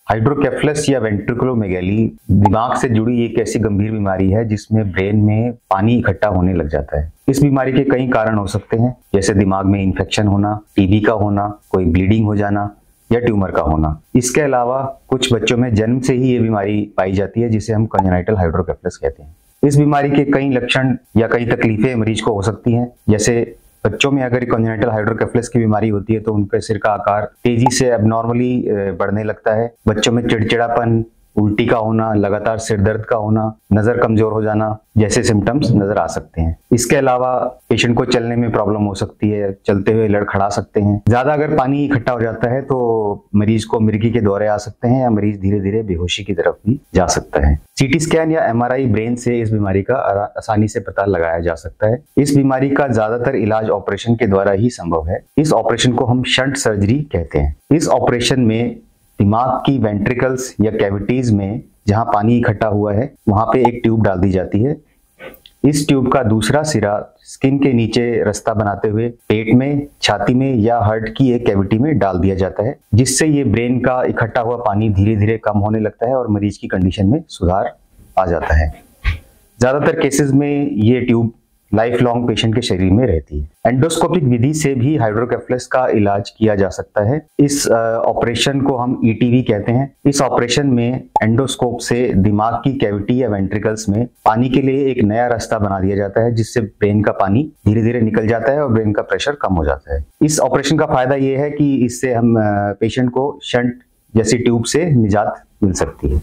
हाइड्रोकेफलस या वेंट्रिकुलोमेगैली दिमाग से जुड़ी एक ऐसी गंभीर बीमारी है जिसमें ब्रेन में पानी इकट्ठा होने लग जाता है। इस बीमारी के कई कारण हो सकते हैं, जैसे दिमाग में इन्फेक्शन होना, टीबी का होना, कोई ब्लीडिंग हो जाना या ट्यूमर का होना। इसके अलावा कुछ बच्चों में जन्म से ही ये बीमारी पाई जाती है जिसे हम कंजेनाइटल हाइड्रोकेफलस कहते हैं। इस बीमारी के कई लक्षण या कई तकलीफें मरीज को हो सकती हैं। जैसे बच्चों में अगर कंजेनाइटल हाइड्रोकेफलस की बीमारी होती है तो उनके सिर का आकार तेजी से एबनॉर्मली बढ़ने लगता है। बच्चों में चिड़चिड़ापन, उल्टी का होना, लगातार सिर दर्द का होना, नजर कमजोर हो जाना जैसे सिम्टम्स नजर आ सकते हैं। इसके अलावा पेशेंट को चलने में प्रॉब्लम हो सकती है, चलते हुए लड़खड़ा सकते हैं। ज्यादा अगर पानी इकट्ठा हो जाता है तो मरीज को मिर्गी के दौरे आ सकते हैं या मरीज धीरे धीरे बेहोशी की तरफ भी जा सकता है। सीटी स्कैन या एमआरआई ब्रेन से इस बीमारी का आसानी से पता लगाया जा सकता है। इस बीमारी का ज्यादातर इलाज ऑपरेशन के द्वारा ही संभव है। इस ऑपरेशन को हम शंट सर्जरी कहते हैं। इस ऑपरेशन में दिमाग की वेंट्रिकल्स या कैविटीज में जहां पानी इकट्ठा हुआ है वहां पे एक ट्यूब डाल दी जाती है। इस ट्यूब का दूसरा सिरा स्किन के नीचे रास्ता बनाते हुए पेट में, छाती में या हार्ट की एक कैविटी में डाल दिया जाता है, जिससे ये ब्रेन का इकट्ठा हुआ पानी धीरे धीरे कम होने लगता है और मरीज की कंडीशन में सुधार आ जाता है। ज्यादातर केसेस में ये ट्यूब लाइफ लॉन्ग पेशेंट के शरीर में रहती है। एंडोस्कोपिक विधि से भी हाइड्रोकेफलस का इलाज किया जा सकता है। इस ऑपरेशन को हम ईटीवी कहते हैं। इस ऑपरेशन में एंडोस्कोप से दिमाग की कैविटी या वेंट्रिकल्स में पानी के लिए एक नया रास्ता बना दिया जाता है, जिससे ब्रेन का पानी धीरे धीरे निकल जाता है और ब्रेन का प्रेशर कम हो जाता है। इस ऑपरेशन का फायदा यह है कि इससे हम पेशेंट को शंट जैसी ट्यूब से निजात मिल सकती है।